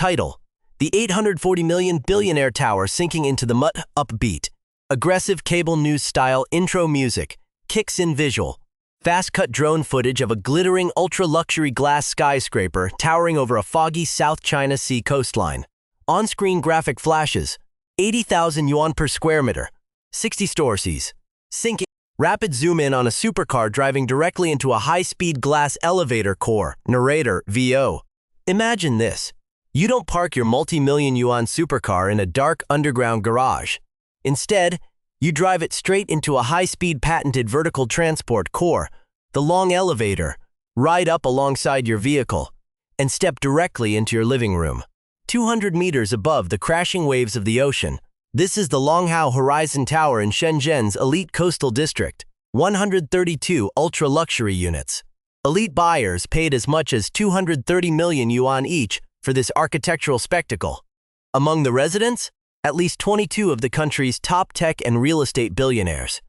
Title: The 840 million billionaire tower sinking into the mud. Upbeat, aggressive cable news style intro music kicks in. Visual: fast-cut drone footage of a glittering ultra-luxury glass skyscraper towering over a foggy South China Sea coastline. On-screen graphic flashes: 80,000 yuan per square meter, 60 stories. Sinking. Rapid zoom in on a supercar driving directly into a high-speed glass elevator core. Narrator: VO. Imagine this. You don't park your multi-million yuan supercar in a dark underground garage. Instead, you drive it straight into a high-speed patented vertical transport core, the long elevator, ride up alongside your vehicle, and step directly into your living room. 200 meters above the crashing waves of the ocean, this is the Longhao Horizon Tower in Shenzhen's elite coastal district. 132 ultra-luxury units. Elite buyers paid as much as 230 million yuan each for this architectural spectacle. Among the residents, at least 22 of the country's top tech and real estate billionaires.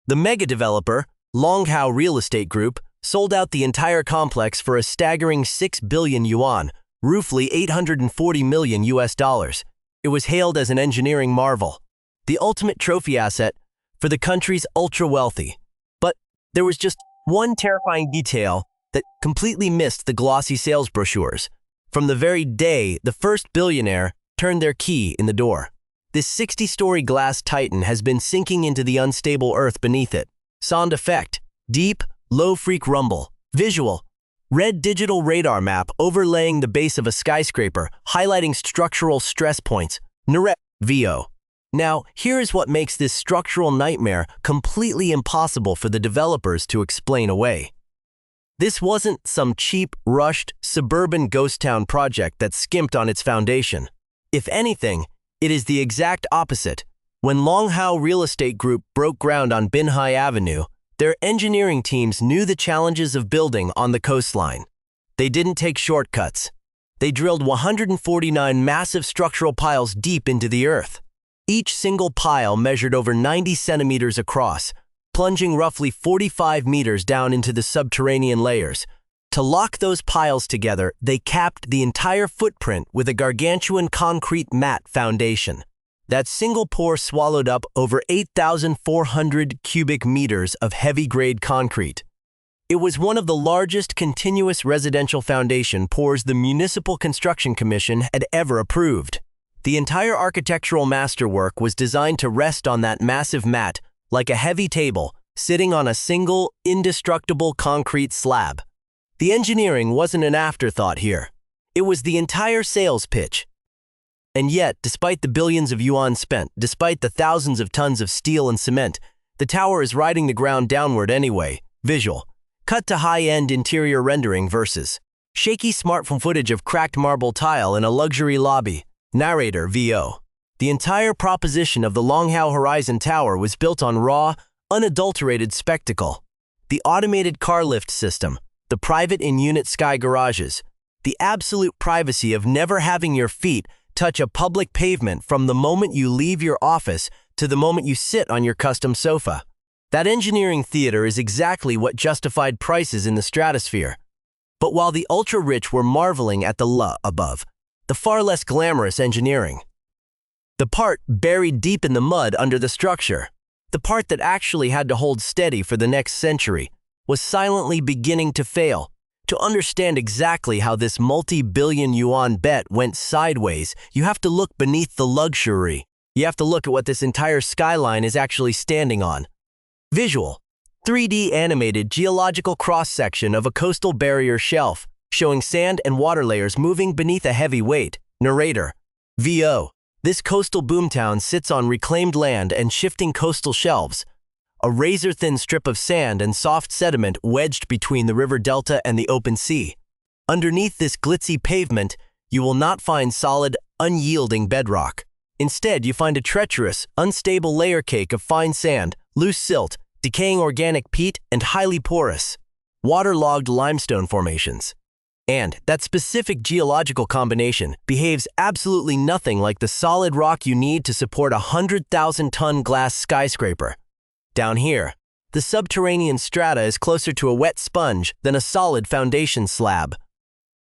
The mega developer, Longhao Real Estate Group, sold out the entire complex for a staggering 6 billion yuan, roughly 840 million US dollars. It was hailed as an engineering marvel, the ultimate trophy asset for the country's ultra-wealthy. But there was just one terrifying detail that completely missed the glossy sales brochures. From the very day the first billionaire turned their key in the door, this 60-story glass titan has been sinking into the unstable earth beneath it. Sound effect: deep, low-freak rumble. Visual: red digital radar map overlaying the base of a skyscraper, highlighting structural stress points. Narrator: VO. Now, here is what makes this structural nightmare completely impossible for the developers to explain away. This wasn't some cheap, rushed, suburban ghost town project that skimped on its foundation. If anything, it is the exact opposite. When Longhao Real Estate Group broke ground on Binhai Avenue, their engineering teams knew the challenges of building on the coastline. They didn't take shortcuts. They drilled 149 massive structural piles deep into the earth. Each single pile measured over 90 centimeters across, plunging roughly 45 meters down into the subterranean layers. To lock those piles together, they capped the entire footprint with a gargantuan concrete mat foundation. That single pour swallowed up over 8,400 cubic meters of heavy-grade concrete. It was one of the largest continuous residential foundation pours the Municipal Construction Commission had ever approved. The entire architectural masterwork was designed to rest on that massive mat like a heavy table sitting on a single, indestructible concrete slab. The engineering wasn't an afterthought here. It was the entire sales pitch. And yet, despite the billions of yuan spent, despite the thousands of tons of steel and cement, the tower is riding the ground downward anyway. Visual: cut to high-end interior rendering versus shaky smartphone footage of cracked marble tile in a luxury lobby. Narrator: VO. The entire proposition of the Longhao Horizon Tower was built on raw, unadulterated spectacle. The automated car lift system, the private in-unit sky garages, the absolute privacy of never having your feet touch a public pavement from the moment you leave your office to the moment you sit on your custom sofa. That engineering theater is exactly what justified prices in the stratosphere. But while the ultra-rich were marveling at the above, the far less glamorous engineering, the part buried deep in the mud under the structure, the part that actually had to hold steady for the next century, was silently beginning to fail. To understand exactly how this multi-billion yuan bet went sideways, you have to look beneath the luxury. You have to look at what this entire skyline is actually standing on. Visual: 3D animated geological cross-section of a coastal barrier shelf, showing sand and water layers moving beneath a heavy weight. Narrator: VO. This coastal boomtown sits on reclaimed land and shifting coastal shelves, a razor-thin strip of sand and soft sediment wedged between the river delta and the open sea. Underneath this glitzy pavement, you will not find solid, unyielding bedrock. Instead, you find a treacherous, unstable layer cake of fine sand, loose silt, decaying organic peat, and highly porous, waterlogged limestone formations. And that specific geological combination behaves absolutely nothing like the solid rock you need to support a 100,000-ton glass skyscraper. Down here, the subterranean strata is closer to a wet sponge than a solid foundation slab.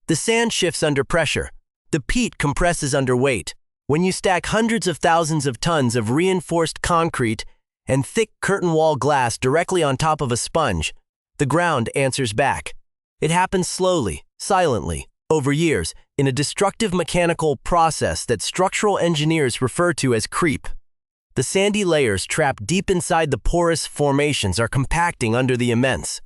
The sand shifts under pressure, The peat compresses under weight. When you stack hundreds of thousands of tons of reinforced concrete and thick curtain wall glass directly on top of a sponge, the ground answers back. It happens slowly, silently, over years, in a destructive mechanical process that structural engineers refer to as creep. The sandy layers trapped deep inside the porous formations are compacting under the immense,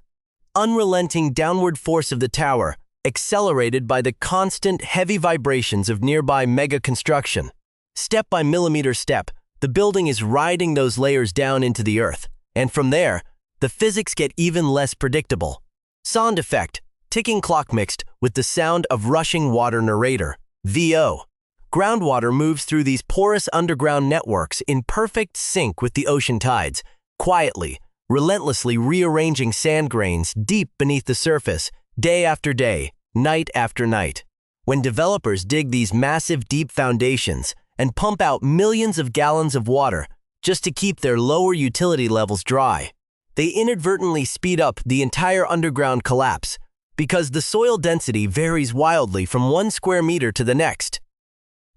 unrelenting downward force of the tower, accelerated by the constant heavy vibrations of nearby mega construction. Step by millimeter step, the building is riding those layers down into the earth, and from there, the physics get even less predictable. Sound effect, ticking clock mixed with the sound of rushing water narrator, VO. Groundwater moves through these porous underground networks in perfect sync with the ocean tides, quietly, relentlessly rearranging sand grains deep beneath the surface, day after day, night after night. When developers dig these massive deep foundations and pump out millions of gallons of water just to keep their lower utility levels dry, they inadvertently speed up the entire underground collapse because the soil density varies wildly from 1 square meter to the next.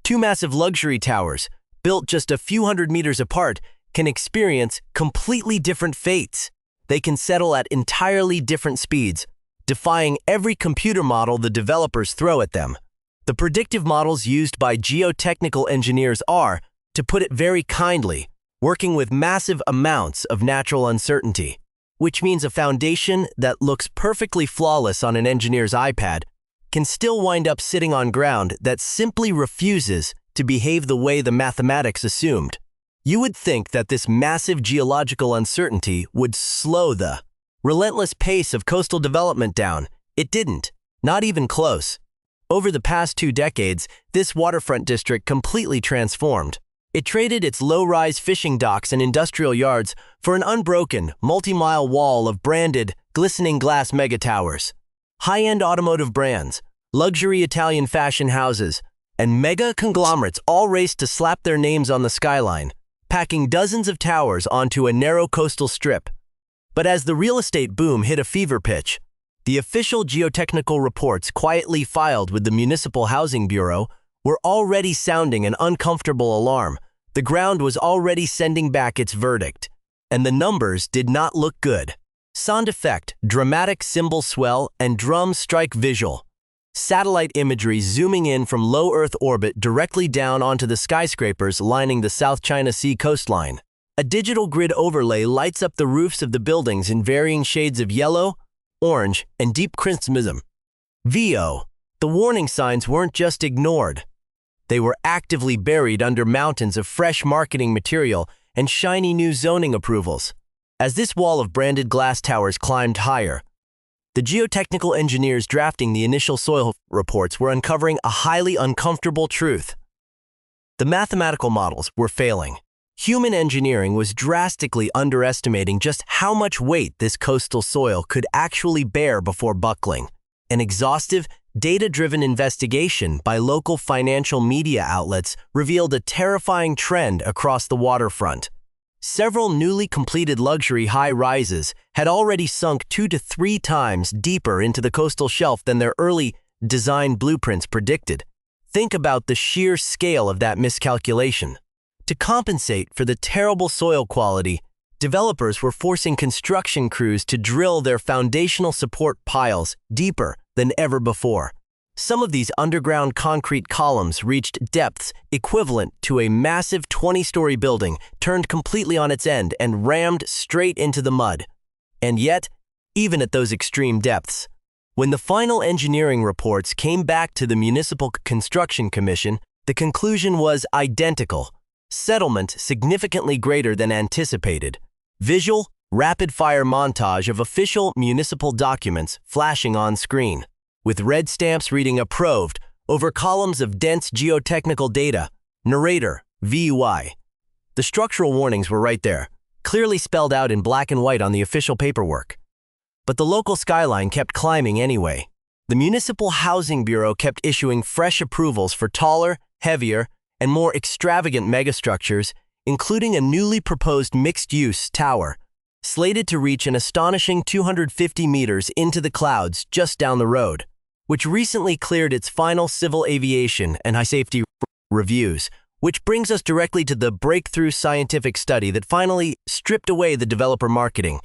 Two massive luxury towers, built just a few hundred meters apart, can experience completely different fates. They can settle at entirely different speeds, defying every computer model the developers throw at them. The predictive models used by geotechnical engineers are, to put it very kindly, working with massive amounts of natural uncertainty, which means a foundation that looks perfectly flawless on an engineer's iPad can still wind up sitting on ground that simply refuses to behave the way the mathematics assumed. You would think that this massive geological uncertainty would slow the relentless pace of coastal development down. It didn't, not even close. Over the past 2 decades, this waterfront district completely transformed. It traded its low-rise fishing docks and industrial yards for an unbroken, multi-mile wall of branded, glistening glass megatowers. High-end automotive brands, luxury Italian fashion houses, and mega conglomerates all raced to slap their names on the skyline, packing dozens of towers onto a narrow coastal strip. But as the real estate boom hit a fever pitch, the official geotechnical reports quietly filed with the Municipal Housing Bureau were already sounding an uncomfortable alarm. The ground was already sending back its verdict, and the numbers did not look good. Sound effect, dramatic cymbal swell, and drum strike visual. Satellite imagery zooming in from low Earth orbit directly down onto the skyscrapers lining the South China Sea coastline. A digital grid overlay lights up the roofs of the buildings in varying shades of yellow, orange, and deep crimson. VO. The warning signs weren't just ignored. They were actively buried under mountains of fresh marketing material and shiny new zoning approvals. As this wall of branded glass towers climbed higher, the geotechnical engineers drafting the initial soil reports were uncovering a highly uncomfortable truth. The mathematical models were failing. Human engineering was drastically underestimating just how much weight this coastal soil could actually bear before buckling. An exhaustive, data-driven investigation by local financial media outlets revealed a terrifying trend across the waterfront. Several newly completed luxury high-rises had already sunk 2 to 3 times deeper into the coastal shelf than their early design blueprints predicted. Think about the sheer scale of that miscalculation. To compensate for the terrible soil quality, developers were forcing construction crews to drill their foundational support piles deeper than ever before. Some of these underground concrete columns reached depths equivalent to a massive 20-story building turned completely on its end and rammed straight into the mud. And yet, even at those extreme depths, when the final engineering reports came back to the Municipal Construction Commission, the conclusion was identical. Settlement significantly greater than anticipated. Visual, rapid-fire montage of official municipal documents flashing on screen, with red stamps reading approved over columns of dense geotechnical data. Narrator, VUI. The structural warnings were right there, clearly spelled out in black and white on the official paperwork. But the local skyline kept climbing anyway. The Municipal Housing Bureau kept issuing fresh approvals for taller, heavier, and more extravagant megastructures, including a newly proposed mixed-use tower, slated to reach an astonishing 250 meters into the clouds just down the road. which recently cleared its final civil aviation and high safety reviews, which brings us directly to the breakthrough scientific study that finally stripped away the developer marketing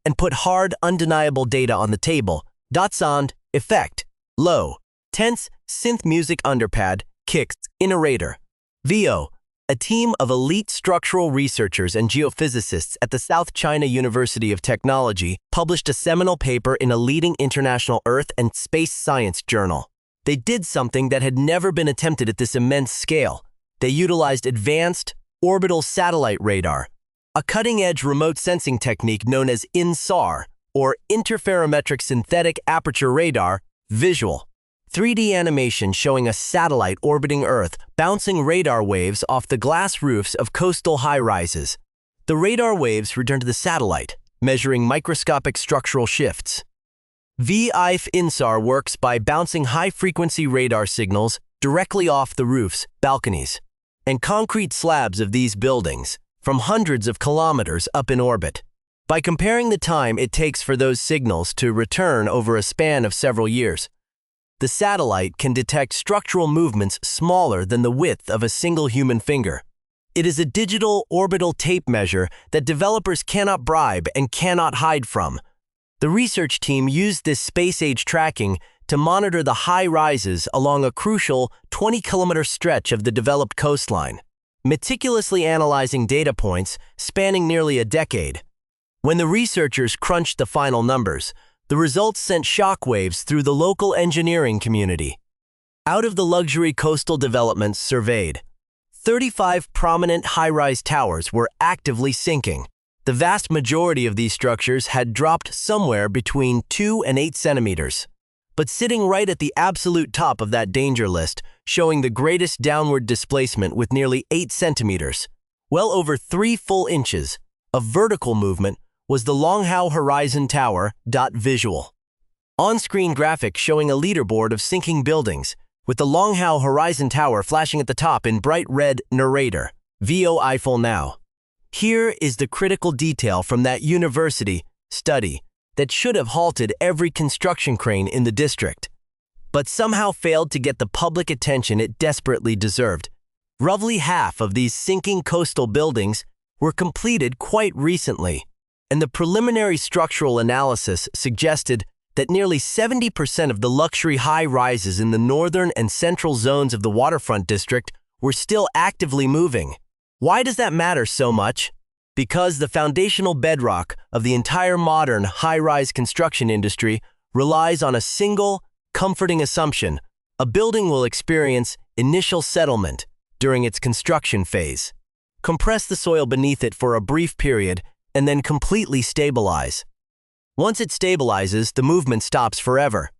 and put hard, undeniable data on the table. Sound, effect, low, tense, synth music underpad, kicks, innovator. VO, a team of elite structural researchers and geophysicists at the South China University of Technology published a seminal paper in a leading international Earth and space science journal. They did something that had never been attempted at this immense scale. They utilized advanced orbital satellite radar, a cutting-edge remote sensing technique known as INSAR, or Interferometric Synthetic Aperture Radar, visual. 3D animation showing a satellite orbiting Earth bouncing radar waves off the glass roofs of coastal high-rises. The radar waves return to the satellite, measuring microscopic structural shifts. VIF INSAR works by bouncing high-frequency radar signals directly off the roofs, balconies, and concrete slabs of these buildings from hundreds of kilometers up in orbit. By comparing the time it takes for those signals to return over a span of several years, the satellite can detect structural movements smaller than the width of a single human finger. It is a digital orbital tape measure that developers cannot bribe and cannot hide from. The research team used this space-age tracking to monitor the high rises along a crucial 20-kilometer stretch of the developed coastline, meticulously analyzing data points spanning nearly a decade. When the researchers crunched the final numbers, the results sent shockwaves through the local engineering community. Out of the luxury coastal developments surveyed, 35 prominent high-rise towers were actively sinking. The vast majority of these structures had dropped somewhere between 2 and 8 centimeters. But sitting right at the absolute top of that danger list, showing the greatest downward displacement with nearly 8 centimeters, well over 3 full inches of vertical movement, was the Longhao Horizon Tower. Visual. On-screen graphic showing a leaderboard of sinking buildings, with the Longhao Horizon Tower flashing at the top in bright red narrator. VO Eiffel now. Here is the critical detail from that university study that should have halted every construction crane in the district, but somehow failed to get the public attention it desperately deserved. Roughly half of these sinking coastal buildings were completed quite recently, and the preliminary structural analysis suggested that nearly 70% of the luxury high-rises in the northern and central zones of the waterfront district were still actively moving. Why does that matter so much? Because the foundational bedrock of the entire modern high-rise construction industry relies on a single, comforting assumption: a building will experience initial settlement during its construction phase, compress the soil beneath it for a brief period, and then completely stabilize. Once it stabilizes, the movement stops forever.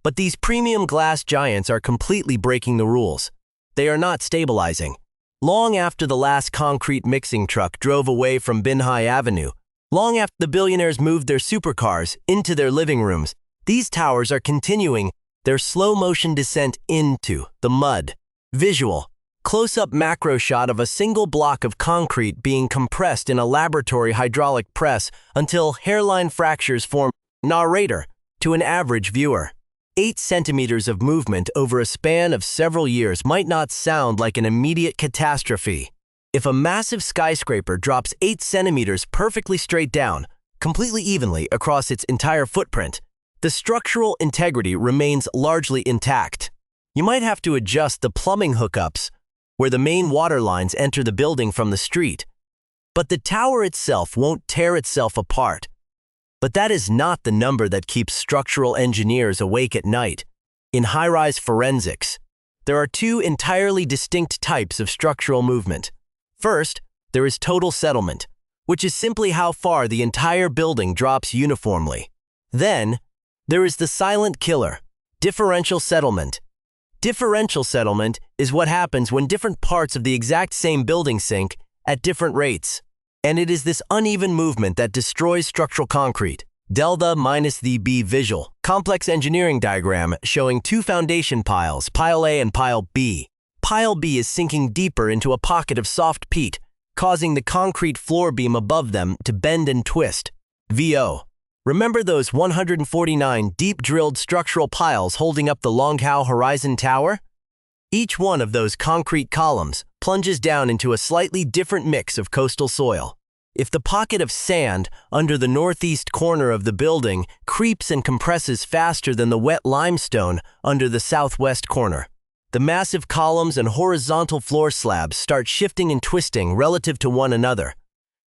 But these premium glass giants are completely breaking the rules. They are not stabilizing. Long after the last concrete mixing truck drove away from Binhai Avenue, long after the billionaires moved their supercars into their living rooms, these towers are continuing their slow-motion descent into the mud. Visual. Close-up macro shot of a single block of concrete being compressed in a laboratory hydraulic press until hairline fractures form. Narrator. To an average viewer, 8 centimeters of movement over a span of several years might not sound like an immediate catastrophe. If a massive skyscraper drops 8 centimeters perfectly straight down, completely evenly across its entire footprint, the structural integrity remains largely intact. You might have to adjust the plumbing hookups where the main water lines enter the building from the street, but the tower itself won't tear itself apart. But that is not the number that keeps structural engineers awake at night. In high-rise forensics, there are 2 entirely distinct types of structural movement. First, there is total settlement, which is simply how far the entire building drops uniformly. Then, there is the silent killer, differential settlement. Differential settlement is what happens when different parts of the exact same building sink at different rates. And it is this uneven movement that destroys structural concrete. Delta minus the B visual. Complex engineering diagram showing 2 foundation piles, Pile A and Pile B. Pile B is sinking deeper into a pocket of soft peat, causing the concrete floor beam above them to bend and twist. VO. Remember those 149 deep-drilled structural piles holding up the Longhao Horizon Tower? Each one of those concrete columns plunges down into a slightly different mix of coastal soil. If the pocket of sand under the northeast corner of the building creeps and compresses faster than the wet limestone under the southwest corner, the massive columns and horizontal floor slabs start shifting and twisting relative to one another.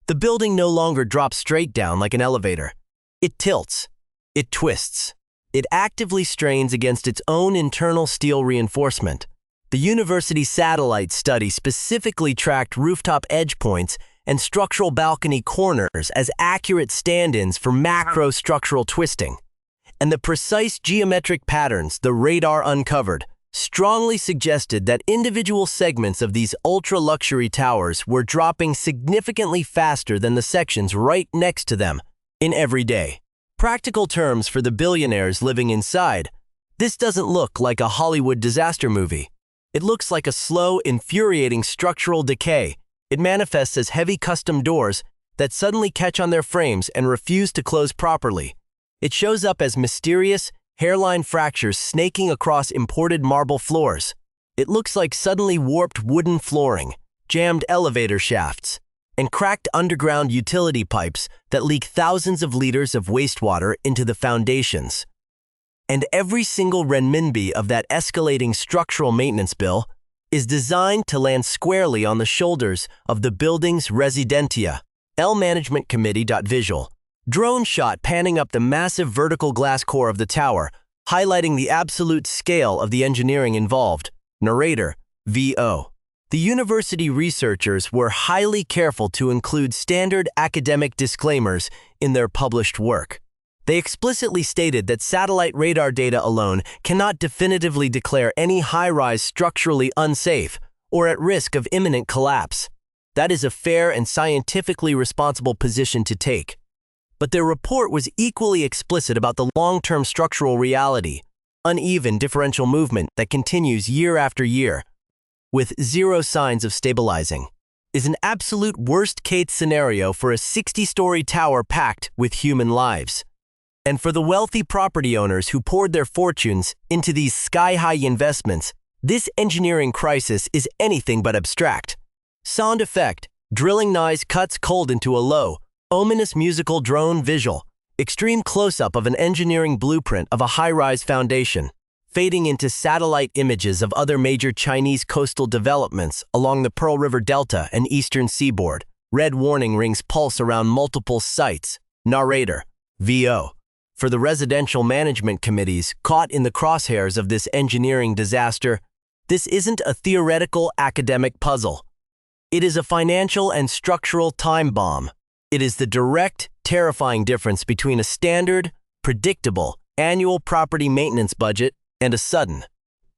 The building no longer drops straight down like an elevator. It tilts. It twists. It actively strains against its own internal steel reinforcement. The university satellite study specifically tracked rooftop edge points and structural balcony corners as accurate stand-ins for macro-structural twisting. And the precise geometric patterns the radar uncovered strongly suggested that individual segments of these ultra-luxury towers were dropping significantly faster than the sections right next to them in every day. Practical terms for the billionaires living inside, this doesn't look like a Hollywood disaster movie. It looks like a slow, infuriating structural decay. It manifests as heavy custom doors that suddenly catch on their frames and refuse to close properly. It shows up as mysterious, hairline fractures snaking across imported marble floors. It looks like suddenly warped wooden flooring, jammed elevator shafts, and cracked underground utility pipes that leak thousands of liters of wastewater into the foundations. And every single renminbi of that escalating structural maintenance bill is designed to land squarely on the shoulders of the building's residentia. Management Committee. Visual. Drone shot panning up the massive vertical glass core of the tower, highlighting the absolute scale of the engineering involved. Narrator, VO. The university researchers were highly careful to include standard academic disclaimers in their published work. They explicitly stated that satellite radar data alone cannot definitively declare any high-rise structurally unsafe or at risk of imminent collapse. That is a fair and scientifically responsible position to take. But their report was equally explicit about the long-term structural reality, uneven differential movement that continues year after year, with zero signs of stabilizing, is an absolute worst-case scenario for a 60-story tower packed with human lives. And for the wealthy property owners who poured their fortunes into these sky-high investments, this engineering crisis is anything but abstract. Sound effect, drilling knives cuts cold into a low, ominous musical drone visual, extreme close-up of an engineering blueprint of a high-rise foundation, fading into satellite images of other major Chinese coastal developments along the Pearl River Delta and eastern seaboard. Red warning rings pulse around multiple sites. Narrator, VO. For the residential management committees caught in the crosshairs of this engineering disaster, this isn't a theoretical academic puzzle. It is a financial and structural time bomb. It is the direct, terrifying difference between a standard, predictable, annual property maintenance budget and a sudden,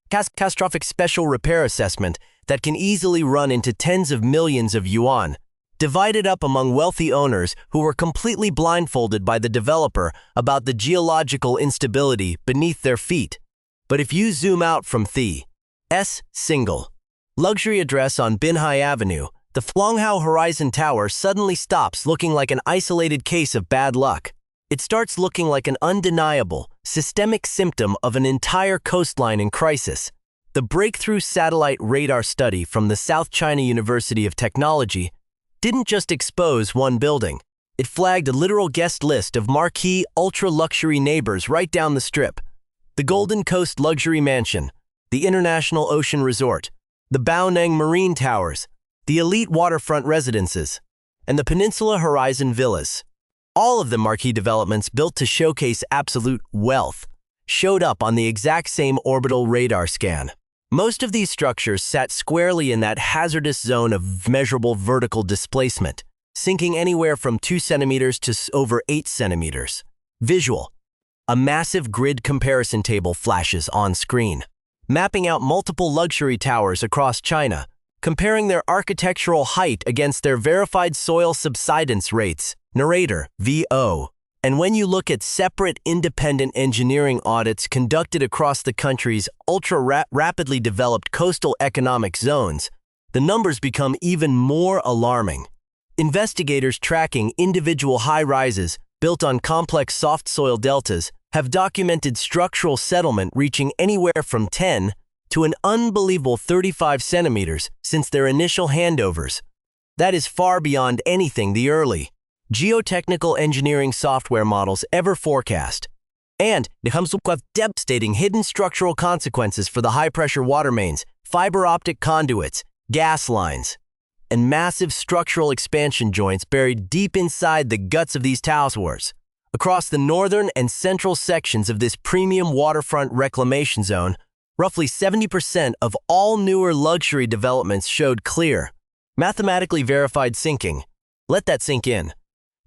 catastrophic special repair assessment that can easily run into tens of millions of yuan, divided up among wealthy owners who were completely blindfolded by the developer about the geological instability beneath their feet. But if you zoom out from the single luxury address on Binhai Avenue, the Longhao Horizon Tower suddenly stops looking like an isolated case of bad luck. It starts looking like an undeniable, systemic symptom of an entire coastline in crisis. The breakthrough satellite radar study from the South China University of Technology didn't just expose one building. It flagged a literal guest list of marquee, ultra-luxury neighbors right down the strip. The Golden Coast Luxury Mansion, the International Ocean Resort, the Baoneng Marine Towers, the elite waterfront residences, and the Peninsula Horizon Villas. All of the marquee developments built to showcase absolute wealth showed up on the exact same orbital radar scan. Most of these structures sat squarely in that hazardous zone of measurable vertical displacement, sinking anywhere from 2 centimeters to over 8 centimeters. Visual. A massive grid comparison table flashes on screen, mapping out multiple luxury towers across China, comparing their architectural height against their verified soil subsidence rates. Narrator, VO. And when you look at separate independent engineering audits conducted across the country's ultra-rapidly developed coastal economic zones, the numbers become even more alarming. Investigators tracking individual high-rises built on complex soft soil deltas, have documented structural settlement reaching anywhere from 10 to an unbelievable 35 centimeters since their initial handovers. That is far beyond anything the early geotechnical engineering software models ever forecast. And it comes with devastating hidden structural consequences for the high-pressure water mains, fiber optic conduits, gas lines, and massive structural expansion joints buried deep inside the guts of these towers. Across the northern and central sections of this premium waterfront reclamation zone, roughly 70% of all newer luxury developments showed clear, mathematically verified sinking. Let that sink in.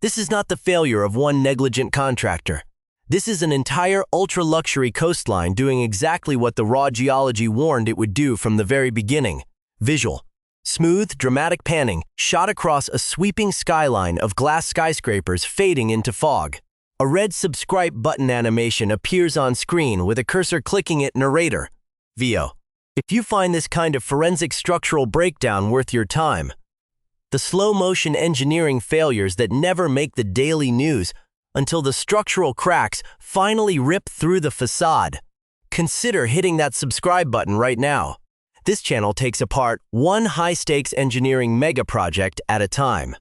This is not the failure of one negligent contractor. This is an entire ultra-luxury coastline doing exactly what the raw geology warned it would do from the very beginning. Visual. Smooth, dramatic panning shot across a sweeping skyline of glass skyscrapers fading into fog. A red subscribe button animation appears on screen with a cursor clicking it narrator. VO. If you find this kind of forensic structural breakdown worth your time, the slow-motion engineering failures that never make the daily news until the structural cracks finally rip through the facade, consider hitting that subscribe button right now. This channel takes apart one high-stakes engineering mega-project at a time.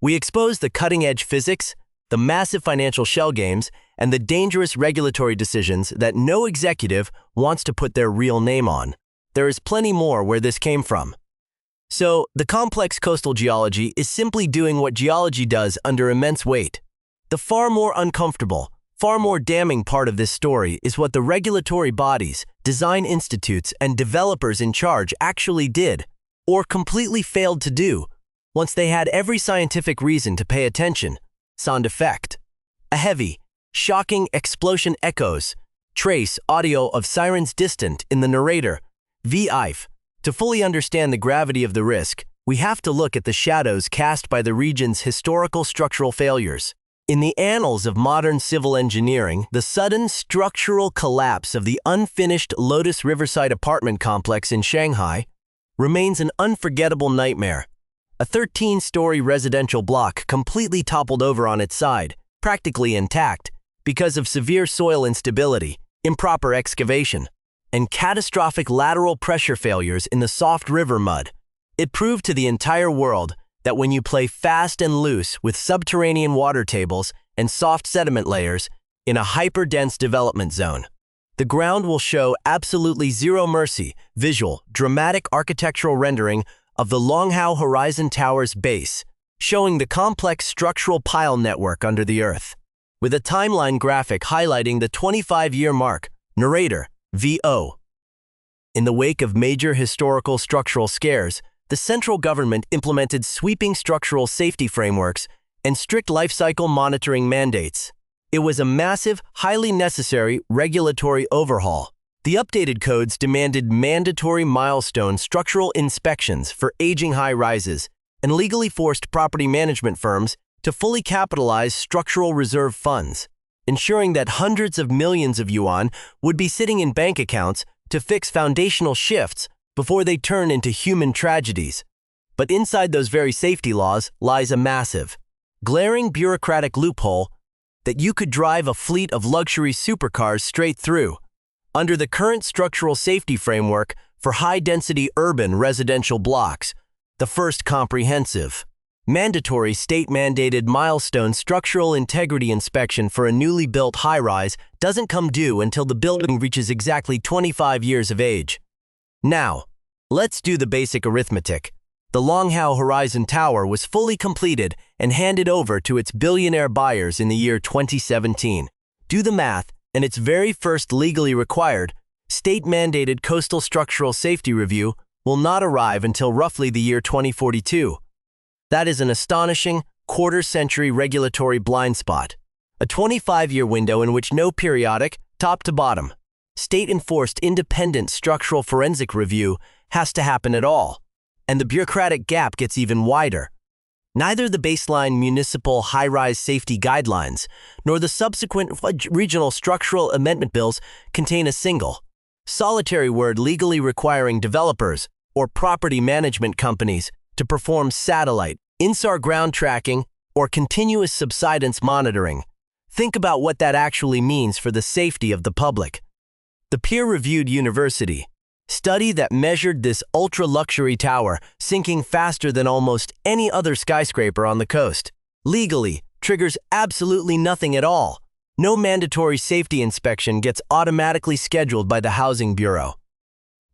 We expose the cutting-edge physics, the massive financial shell games, and the dangerous regulatory decisions that no executive wants to put their real name on. There is plenty more where this came from. So, the complex coastal geology is simply doing what geology does under immense weight. The far more uncomfortable, far more damning part of this story is what the regulatory bodies, design institutes, and developers in charge actually did, or completely failed to do, once they had every scientific reason to pay attention. Sound effect. A heavy, shocking explosion echoes, trace audio of sirens distant in the narrator, VIF. To fully understand the gravity of the risk, we have to look at the shadows cast by the region's historical structural failures. In the annals of modern civil engineering, the sudden structural collapse of the unfinished Lotus Riverside apartment complex in Shanghai remains an unforgettable nightmare. A 13-story residential block completely toppled over on its side, practically intact, because of severe soil instability, improper excavation, and catastrophic lateral pressure failures in the soft river mud. It proved to the entire world that when you play fast and loose with subterranean water tables and soft sediment layers in a hyper-dense development zone, the ground will show absolutely zero mercy. Visual, dramatic architectural rendering of the Longhao Horizon Tower's base, showing the complex structural pile network under the earth, with a timeline graphic highlighting the 25-year mark. Narrator, VO. In the wake of major historical structural scares, the central government implemented sweeping structural safety frameworks and strict life cycle monitoring mandates. It was a massive, highly necessary regulatory overhaul. The updated codes demanded mandatory milestone structural inspections for aging high-rises and legally forced property management firms to fully capitalize structural reserve funds, ensuring that hundreds of millions of yuan would be sitting in bank accounts to fix foundational shifts before they turn into human tragedies. But inside those very safety laws lies a massive, glaring bureaucratic loophole that you could drive a fleet of luxury supercars straight through. Under the current structural safety framework for high-density urban residential blocks, the first comprehensive, mandatory state-mandated milestone structural integrity inspection for a newly built high-rise doesn't come due until the building reaches exactly 25 years of age. Now, let's do the basic arithmetic. The Longhao Horizon Tower was fully completed and handed over to its billionaire buyers in the year 2017. Do the math, and its very first legally required, state-mandated coastal structural safety review will not arrive until roughly the year 2042. That is an astonishing, quarter-century regulatory blind spot. A 25-year window in which no periodic, top-to-bottom, state-enforced independent structural forensic review has to happen at all, and the bureaucratic gap gets even wider. Neither the baseline municipal high-rise safety guidelines nor the subsequent regional structural amendment bills contain a single, solitary word legally requiring developers or property management companies to perform satellite, INSAR ground tracking, or continuous subsidence monitoring. Think about what that actually means for the safety of the public. The peer-reviewed university study that measured this ultra-luxury tower sinking faster than almost any other skyscraper on the coast legally triggers absolutely nothing at all. No mandatory safety inspection gets automatically scheduled by the Housing Bureau.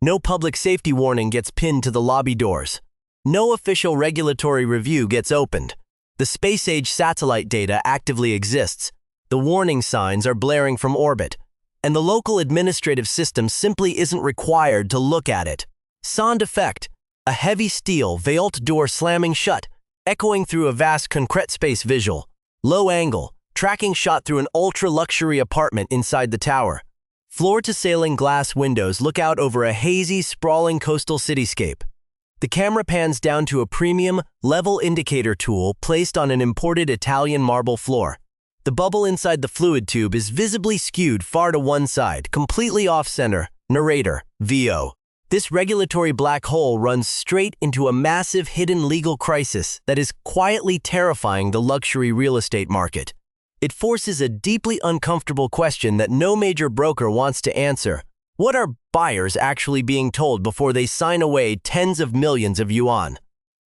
No public safety warning gets pinned to the lobby doors. No official regulatory review gets opened. The space-age satellite data actively exists. The warning signs are blaring from orbit, and the local administrative system simply isn't required to look at it. Sound effect: a heavy steel vault door slamming shut, echoing through a vast concrete space visual. Low angle, tracking shot through an ultra-luxury apartment inside the tower. Floor-to-ceiling glass windows look out over a hazy, sprawling coastal cityscape. The camera pans down to a premium, level indicator tool placed on an imported Italian marble floor. The bubble inside the fluid tube is visibly skewed far to one side, completely off-center. Narrator, VO. This regulatory black hole runs straight into a massive hidden legal crisis that is quietly terrifying the luxury real estate market. It forces a deeply uncomfortable question that no major broker wants to answer. What are buyers actually being told before they sign away tens of millions of yuan?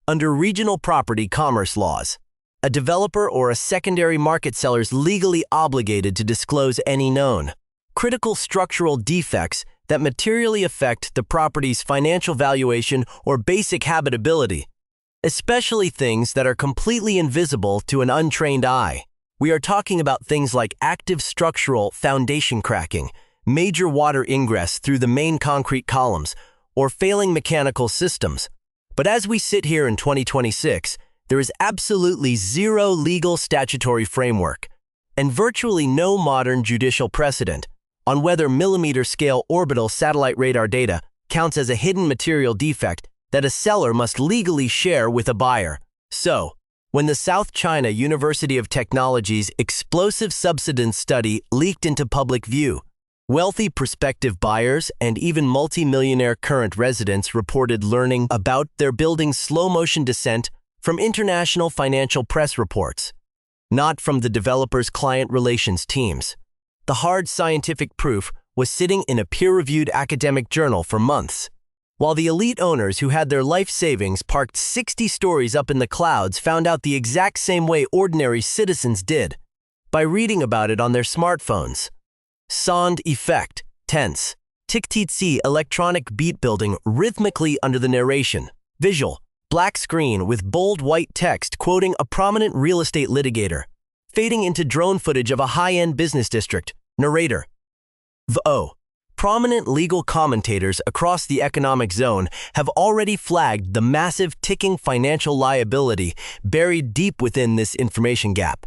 Under regional property commerce laws, a developer or a secondary market seller is legally obligated to disclose any known critical structural defects that materially affect the property's financial valuation or basic habitability, especially things that are completely invisible to an untrained eye. We are talking about things like active structural foundation cracking, major water ingress through the main concrete columns, or failing mechanical systems. But as we sit here in 2026, there is absolutely zero legal statutory framework and virtually no modern judicial precedent on whether millimeter-scale orbital satellite radar data counts as a hidden material defect that a seller must legally share with a buyer. So, when the South China University of Technology's explosive subsidence study leaked into public view, wealthy prospective buyers and even multi-millionaire current residents reported learning about their building's slow-motion descent from international financial press reports, not from the developer's client relations teams. The hard scientific proof was sitting in a peer-reviewed academic journal for months, while the elite owners who had their life savings parked 60 stories up in the clouds found out the exact same way ordinary citizens did, by reading about it on their smartphones. Sound effect, tense, tick-teet-see electronic beat building rhythmically under the narration. Visual, black screen with bold white text quoting a prominent real estate litigator, fading into drone footage of a high-end business district. Narrator. VO. Prominent legal commentators across the economic zone have already flagged the massive ticking financial liability buried deep within this information gap.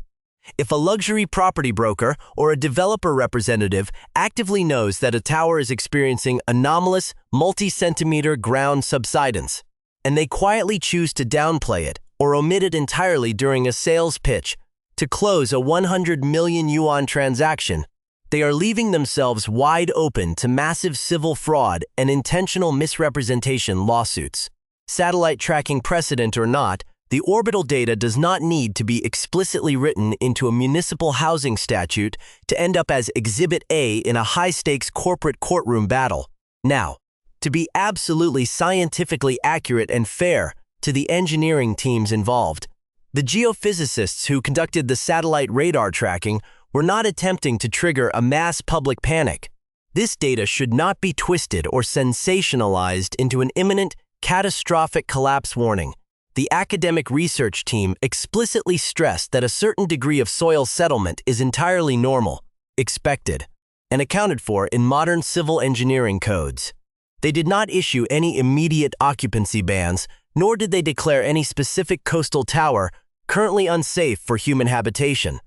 If a luxury property broker or a developer representative actively knows that a tower is experiencing anomalous multi-centimeter ground subsidence, and they quietly choose to downplay it or omit it entirely during a sales pitch to close a 100 million yuan transaction, they are leaving themselves wide open to massive civil fraud and intentional misrepresentation lawsuits. Satellite tracking precedent or not, the orbital data does not need to be explicitly written into a municipal housing statute to end up as Exhibit A in a high-stakes corporate courtroom battle. Now, to be absolutely scientifically accurate and fair to the engineering teams involved, the geophysicists who conducted the satellite radar tracking were not attempting to trigger a mass public panic. This data should not be twisted or sensationalized into an imminent, catastrophic collapse warning. The academic research team explicitly stressed that a certain degree of soil settlement is entirely normal, expected, and accounted for in modern civil engineering codes. They did not issue any immediate occupancy bans, nor did they declare any specific coastal tower currently unsafe for human habitation.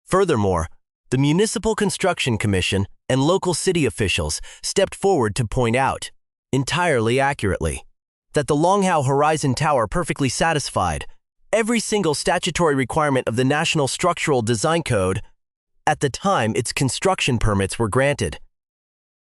Furthermore, the Municipal Construction Commission and local city officials stepped forward to point out, entirely accurately, that the Longhao Horizon Tower perfectly satisfied every single statutory requirement of the National Structural Design Code at the time its construction permits were granted.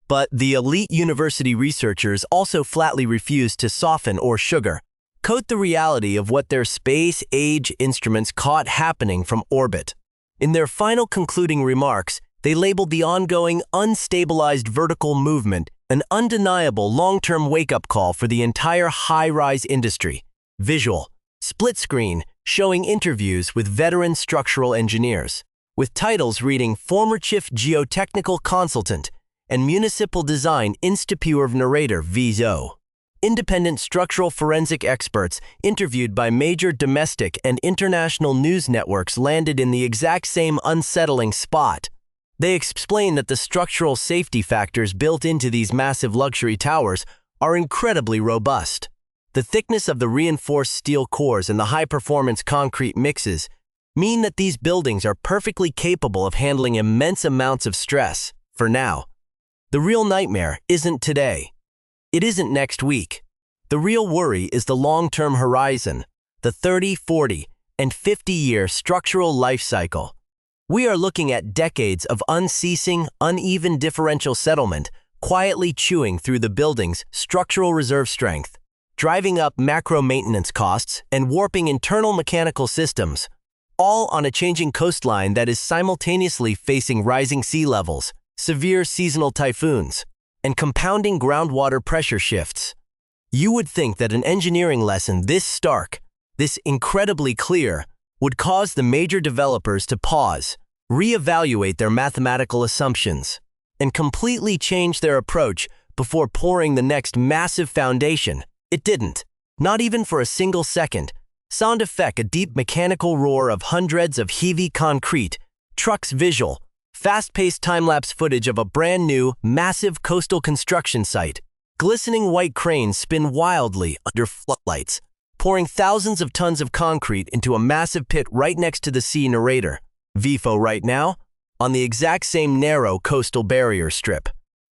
But the elite university researchers also flatly refused to soften or sugar coat the reality of what their space-age instruments caught happening from orbit. In their final concluding remarks, they labeled the ongoing, unstabilized vertical movement an undeniable long-term wake-up call for the entire high-rise industry. Visual, split screen, showing interviews with veteran structural engineers, with titles reading Former Chief Geotechnical Consultant and Municipal Design Institute Narrator VZO. Independent structural forensic experts interviewed by major domestic and international news networks landed in the exact same unsettling spot. They explain that the structural safety factors built into these massive luxury towers are incredibly robust. The thickness of the reinforced steel cores and the high-performance concrete mixes mean that these buildings are perfectly capable of handling immense amounts of stress. For now, the real nightmare isn't today. It isn't next week. The real worry is the long-term horizon, the 30, 40, and 50-year structural life cycle. We are looking at decades of unceasing, uneven differential settlement, quietly chewing through the building's structural reserve strength, driving up macro-maintenance costs and warping internal mechanical systems, all on a changing coastline that is simultaneously facing rising sea levels, severe seasonal typhoons, and compounding groundwater pressure shifts. You would think that an engineering lesson this stark, this incredibly clear, would cause the major developers to pause, reevaluate their mathematical assumptions, and completely change their approach before pouring the next massive foundation. It didn't, not even for a single second. Sound effect: a deep mechanical roar of hundreds of heavy concrete, trucks visual, fast-paced time-lapse footage of a brand-new, massive coastal construction site. Glistening white cranes spin wildly under floodlights, pouring thousands of tons of concrete into a massive pit right next to the sea. Narrator VFO right now, on the exact same narrow coastal barrier strip.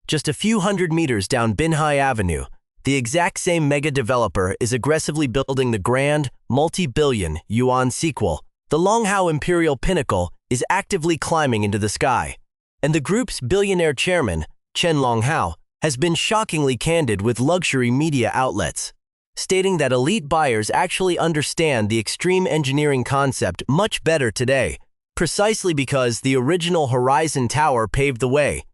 Just a few hundred meters down Binhai Avenue, the exact same mega developer is aggressively building the grand, multi-billion yuan sequel. The Longhao Imperial Pinnacle is actively climbing into the sky, and the group's billionaire chairman, Chen Longhao, has been shockingly candid with luxury media outlets, stating that elite buyers actually understand the extreme engineering concept much better today, precisely because the original Horizon Tower paved the way.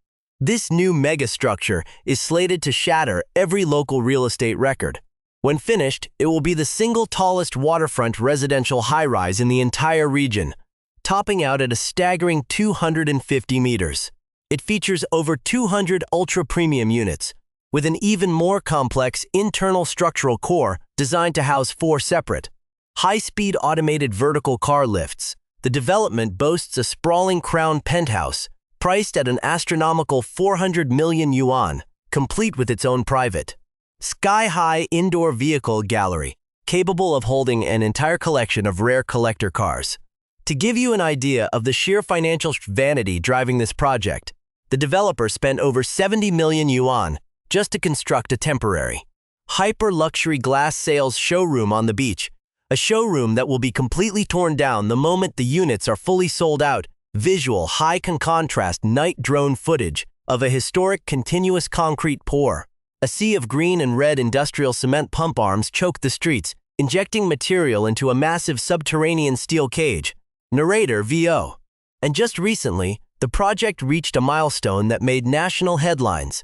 This new megastructure is slated to shatter every local real estate record. When finished, it will be the single tallest waterfront residential high-rise in the entire region, topping out at a staggering 250 meters. It features over 200 ultra-premium units, with an even more complex internal structural core designed to house 4 separate, high-speed automated vertical car lifts. The development boasts a sprawling crown penthouse, priced at an astronomical 400 million yuan, complete with its own private, sky-high indoor vehicle gallery, capable of holding an entire collection of rare collector cars. To give you an idea of the sheer financial vanity driving this project, the developer spent over 70 million yuan just to construct a temporary, hyper-luxury glass sales showroom on the beach, a showroom that will be completely torn down the moment the units are fully sold out. Visual high-contrast night drone footage of a historic continuous concrete pour. A sea of green and red industrial cement pump arms choke the streets, injecting material into a massive subterranean steel cage. Narrator VO. And just recently, the project reached a milestone that made national headlines.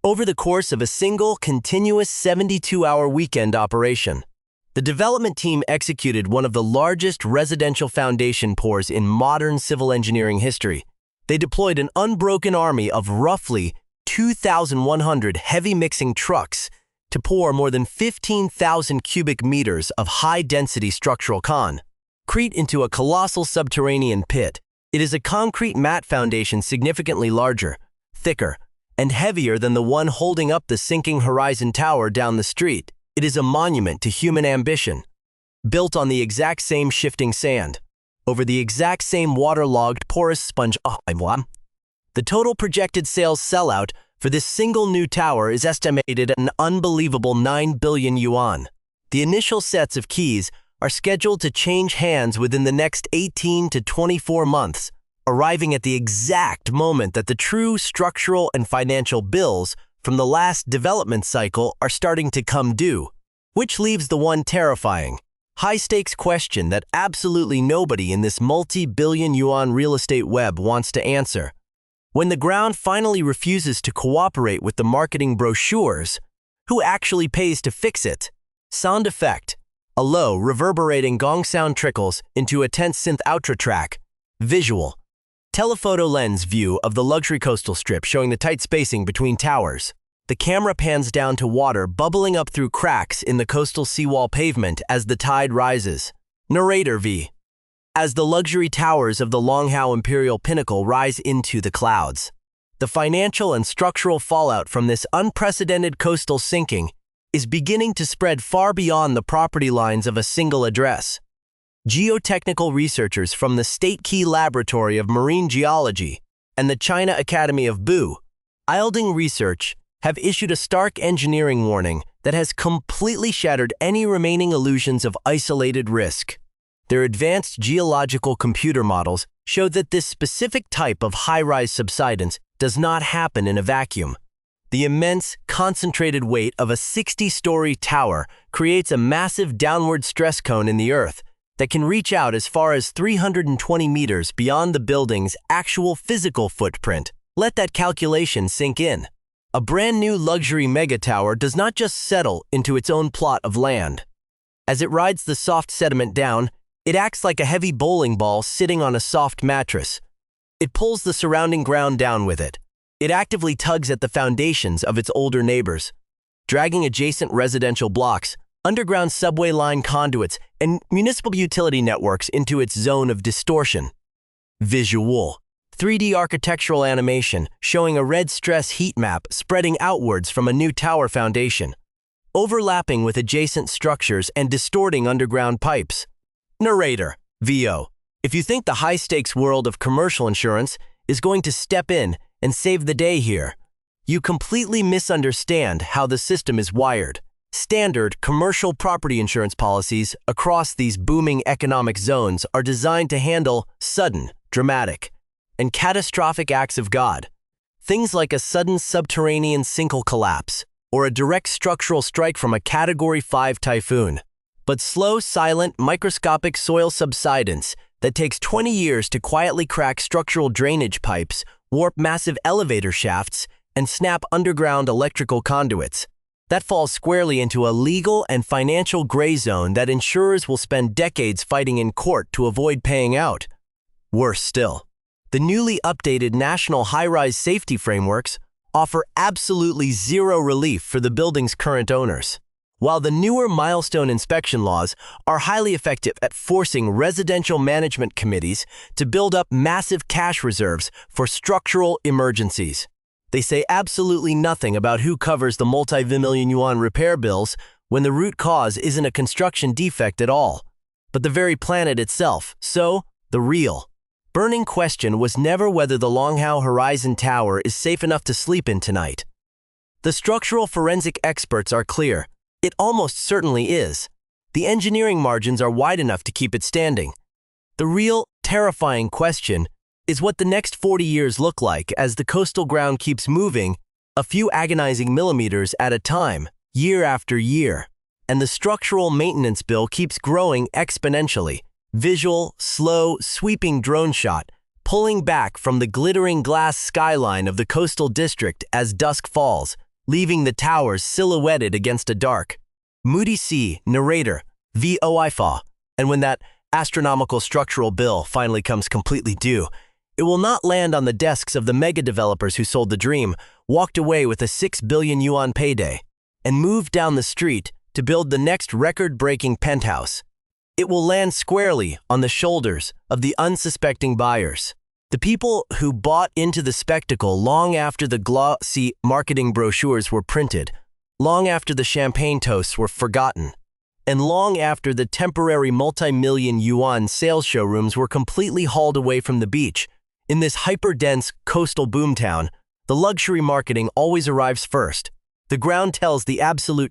Over the course of a single, continuous 72-hour weekend operation, the development team executed one of the largest residential foundation pours in modern civil engineering history. They deployed an unbroken army of roughly 2,100 heavy mixing trucks to pour more than 15,000 cubic meters of high-density structural concrete into a colossal subterranean pit. It is a concrete mat foundation significantly larger, thicker, and heavier than the one holding up the sinking Horizon Tower down the street. It is a monument to human ambition, built on the exact same shifting sand, over the exact same waterlogged porous sponge. The total projected sales sellout for this single new tower is estimated at an unbelievable 9 billion yuan. The initial sets of keys are scheduled to change hands within the next 18 to 24 months, arriving at the exact moment that the true structural and financial bills from the last development cycle are starting to come due. Which leaves the one terrifying, high-stakes question that absolutely nobody in this multi-billion yuan real estate web wants to answer. When the ground finally refuses to cooperate with the marketing brochures, who actually pays to fix it? Sound effect. A low, reverberating gong sound trickles into a tense synth outro track. Visual. Telephoto lens view of the luxury coastal strip showing the tight spacing between towers. The camera pans down to water bubbling up through cracks in the coastal seawall pavement as the tide rises. Narrator V. As the luxury towers of the Longhao Imperial Pinnacle rise into the clouds, the financial and structural fallout from this unprecedented coastal sinking is beginning to spread far beyond the property lines of a single address. Geotechnical researchers from the State Key Laboratory of Marine Geology and the China Academy of Yilding Research have issued a stark engineering warning that has completely shattered any remaining illusions of isolated risk. Their advanced geological computer models show that this specific type of high-rise subsidence does not happen in a vacuum. The immense, concentrated weight of a 60-story tower creates a massive downward stress cone in the earth that can reach out as far as 320 meters beyond the building's actual physical footprint. Let that calculation sink in. A brand new luxury megatower does not just settle into its own plot of land. As it rides the soft sediment down, it acts like a heavy bowling ball sitting on a soft mattress. It pulls the surrounding ground down with it. It actively tugs at the foundations of its older neighbors, dragging adjacent residential blocks, underground subway line conduits, and municipal utility networks into its zone of distortion. Visual. 3D architectural animation showing a red stress heat map spreading outwards from a new tower foundation, overlapping with adjacent structures and distorting underground pipes. Narrator, VO. If you think the high-stakes world of commercial insurance is going to step in and save the day here, you completely misunderstand how the system is wired. Standard commercial property insurance policies across these booming economic zones are designed to handle sudden, dramatic, and catastrophic acts of God. Things like a sudden subterranean sinkhole collapse or a direct structural strike from a Category 5 typhoon. But slow, silent, microscopic soil subsidence that takes 20 years to quietly crack structural drainage pipes, warp massive elevator shafts, and snap underground electrical conduits. That falls squarely into a legal and financial gray zone that insurers will spend decades fighting in court to avoid paying out. Worse still, the newly updated national high-rise safety frameworks offer absolutely zero relief for the building's current owners. While the newer milestone inspection laws are highly effective at forcing residential management committees to build up massive cash reserves for structural emergencies, they say absolutely nothing about who covers the multi-million yuan repair bills when the root cause isn't a construction defect at all, but the very planet itself. So, the real burning question was never whether the Longhao Horizon Tower is safe enough to sleep in tonight. The structural forensic experts are clear. It almost certainly is. The engineering margins are wide enough to keep it standing. The real, terrifying question is what the next 40 years look like as the coastal ground keeps moving a few agonizing millimeters at a time, year after year, and the structural maintenance bill keeps growing exponentially. Visual, slow, sweeping drone shot, pulling back from the glittering glass skyline of the coastal district as dusk falls, leaving the towers silhouetted against a dark, moody sea. Narrator, VOIFA. And when that astronomical structural bill finally comes completely due, it will not land on the desks of the mega developers who sold the dream, walked away with a 6 billion yuan payday, and moved down the street to build the next record-breaking penthouse. It will land squarely on the shoulders of the unsuspecting buyers, the people who bought into the spectacle long after the glossy marketing brochures were printed, long after the champagne toasts were forgotten, and long after the temporary multi-million yuan sales showrooms were completely hauled away from the beach. In this hyper-dense coastal boomtown, the luxury marketing always arrives first. The ground tells the absolute